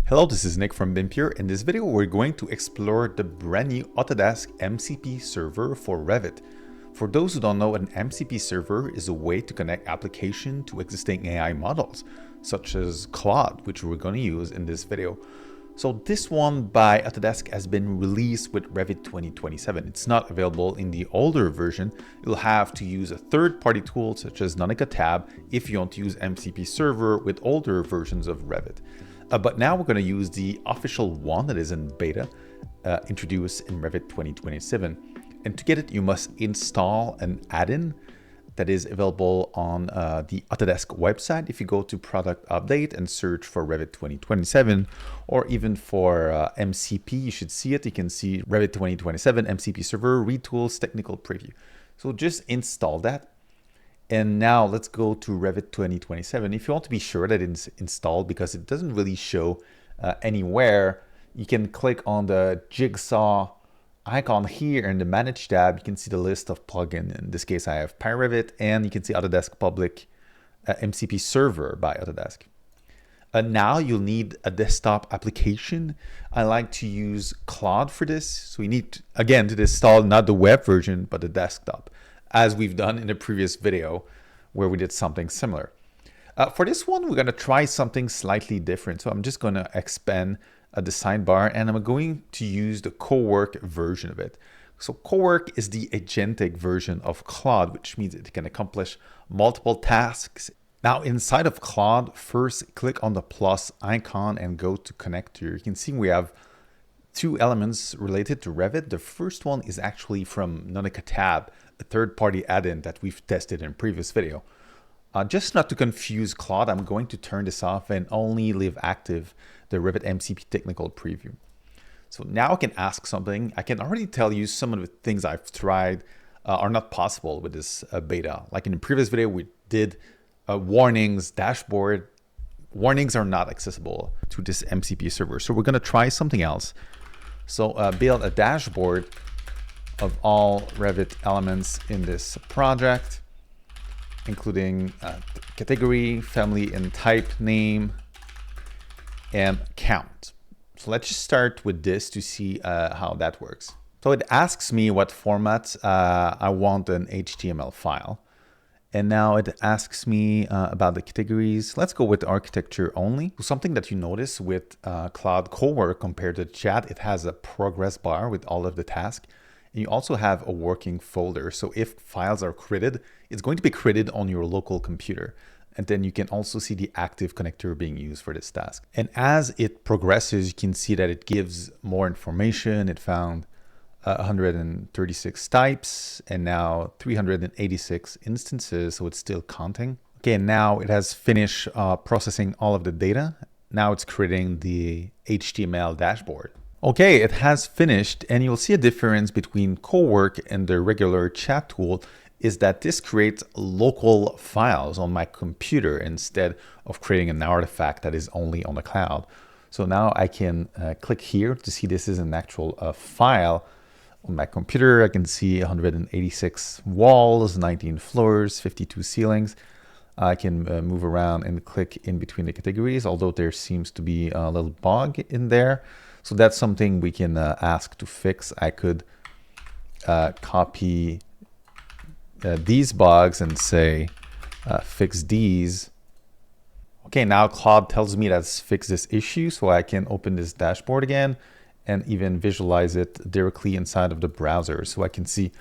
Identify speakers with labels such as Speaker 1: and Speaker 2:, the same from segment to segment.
Speaker 1: Hello, this is Nick from BIM Pure. In this video, we're going to explore the brand new Autodesk MCP server for Revit. For those who don't know, an MCP server is a way to connect application to existing AI models, such as Claude, which we're going to use in this video. So this one by Autodesk has been released with Revit 2027. It's not available in the older version. You'll have to use a third-party tool such as Nonica Tab if you want to use MCP server with older versions of Revit. But now we're going to use the official one that is in beta, introduced in Revit 2027. And to get it, you must install an add-in that is available on the Autodesk website. If you go to Product Update and search for Revit 2027, or even for MCP, you should see it. You can see Revit 2027 MCP Server Retools Technical Preview. So just install that. And now let's go to Revit 2027. If you want to be sure that it's installed, because it doesn't really show anywhere, you can click on the jigsaw icon here in the Manage tab. You can see the list of plugins. In this case, I have PyRevit, and you can see Autodesk Public MCP Server by Autodesk. Now you'll need a desktop application. I like to use Claude for this. So we need, again, to install not the web version, but the desktop, as we've done in the previous video where we did something similar. For this one, we're going to try something slightly different. So I'm just going to expand the sidebar, and I'm going to use the Cowork version of it. So Cowork is the agentic version of Claude, which means it can accomplish multiple tasks. Now inside of Claude, first click on the plus icon and go to connector. You can see we have two elements related to Revit. The first one is actually from Nonica Tab, a third-party add-in that we've tested in a previous video. Just not to confuse Claude, I'm going to turn this off and only leave active the Revit MCP technical preview. So now I can ask something. I can already tell you some of the things I've tried are not possible with this beta. Like in the previous video, we did warnings, dashboard. Warnings are not accessible to this MCP server. So we're going to try something else. So build a dashboard of all Revit elements in this project, including category, family and type, name, and count. So let's just start with this to see how that works. So it asks me what format I want an HTML file. And now it asks me about the categories. Let's go with architecture only. Something that you notice with Claude Cowork compared to chat, it has a progress bar with all of the tasks. And you also have a working folder. So if files are created, it's going to be created on your local computer. And then you can also see the active connector being used for this task. And as it progresses, you can see that it gives more information. It found 136 types and now 386 instances. So it's still counting. Okay, now it has finished processing all of the data. Now it's creating the HTML dashboard. Okay, it has finished, and you'll see a difference between Cowork and the regular chat tool is that this creates local files on my computer instead of creating an artifact that is only on the cloud. So now I can click here to see this is an actual file on my computer. I can see 186 walls, 19 floors, 52 ceilings. I can move around and click in between the categories, although there seems to be a little bug in there. So that's something we can ask to fix. I could copy these bugs and say, fix these. Okay, now Claude tells me that's fix this issue. So I can open this dashboard again and even visualize it directly inside of the browser. So I can see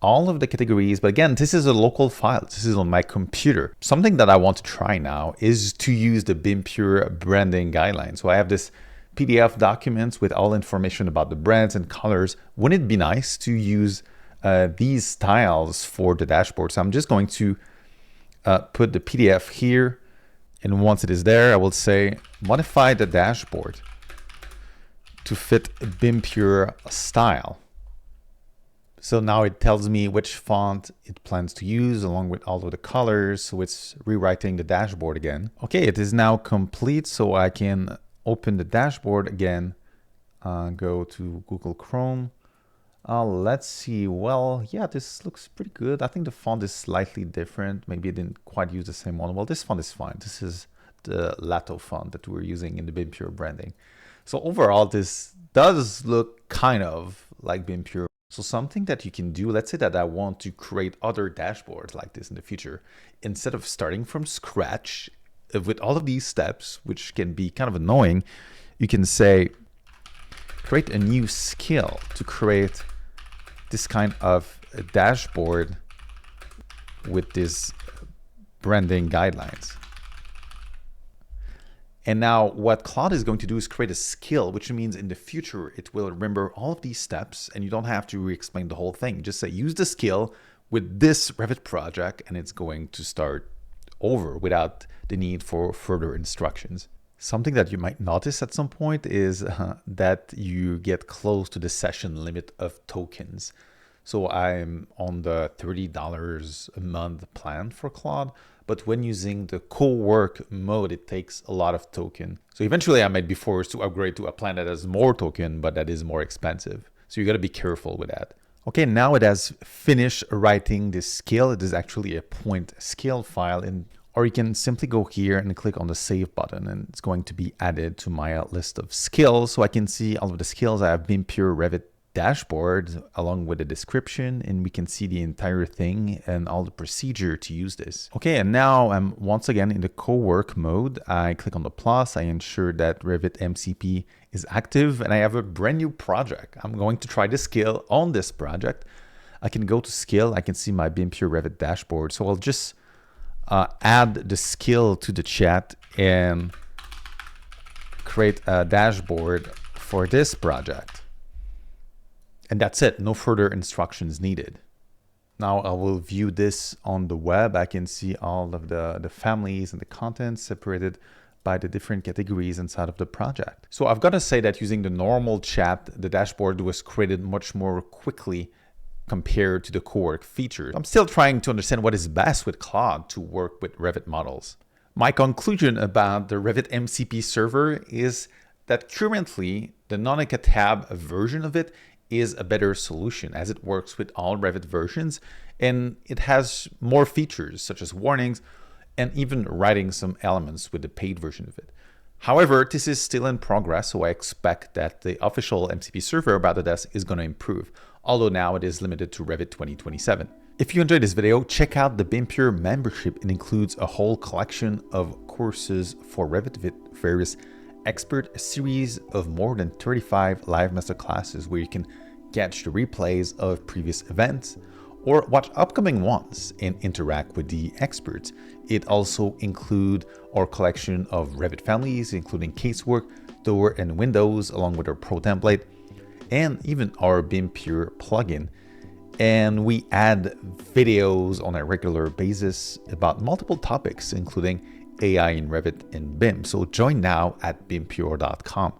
Speaker 1: all of the categories. But again, this is a local file. This is on my computer. Something that I want to try now is to use the BIM Pure branding guidelines. So I have this PDF documents with all information about the brands and colors. Wouldn't it be nice to use these styles for the dashboard? So I'm just going to put the PDF here. And once it is there, I will say, modify the dashboard to fit BIM Pure style. So now it tells me which font it plans to use along with all of the colors. So it's rewriting the dashboard again. Okay, it is now complete. So I can open the dashboard again, go to Google Chrome. Let's see. Well, yeah, this looks pretty good. I think the font is slightly different. Maybe it didn't quite use the same one. Well, this font is fine. This is the Lato font that we're using in the BIM Pure branding. So overall, this does look kind of like BIM Pure. So something that you can do, let's say that I want to create other dashboards like this in the future, instead of starting from scratch with all of these steps, which can be kind of annoying, you can say, create a new skill to create this kind of a dashboard with this branding guidelines. And now what Claude is going to do is create a skill, which means in the future, it will remember all of these steps and you don't have to re-explain the whole thing. Just say, use the skill with this Revit project, and it's going to start over without the need for further instructions. Something that you might notice at some point is that you get close to the session limit of tokens. So I'm on the $30 a month plan for Claude, but when using the Cowork mode, it takes a lot of token. So eventually I might be forced to upgrade to a plan that has more token, but that is more expensive. So you got to be careful with that. Okay, now it has finished writing this skill. It is actually a point skill file, or you can simply go here and click on the save button, and it's going to be added to my list of skills. So I can see all of the skills. I have BIM Pure Revit dashboard along with a description, and we can see the entire thing and all the procedure to use this. Okay, and now I'm once again in the Cowork mode. I click on the plus, I ensure that Revit MCP is active, and I have a brand new project. I'm going to try this skill on this project. I can go to skill, I can see my BIM Pure Revit dashboard. So I'll just add the skill to the chat and create a dashboard for this project. And that's it, no further instructions needed. Now I will view this on the web. I can see all of the families and the content separated by the different categories inside of the project. So I've got to say that using the normal chat, the dashboard was created much more quickly compared to the Cowork feature. I'm still trying to understand what is best with Claude to work with Revit models. My conclusion about the Revit MCP server is that currently the Nonica tab version of it is a better solution, as it works with all Revit versions, and it has more features such as warnings and even writing some elements with the paid version of it. However, this is still in progress, so I expect that the official MCP server about Autodesk is going to improve, although now it is limited to Revit 2027. If you enjoyed this video, check out the BIM Pure membership. It includes a whole collection of courses for Revit with various expert, a series of more than 35 live masterclasses where you can catch the replays of previous events or watch upcoming ones and interact with the experts. It also includes our collection of Revit families, including casework, door and windows, along with our pro template, and even our BIM Pure plugin. And we add videos on a regular basis about multiple topics, including AI in Revit and BIM. So join now at bimpure.com.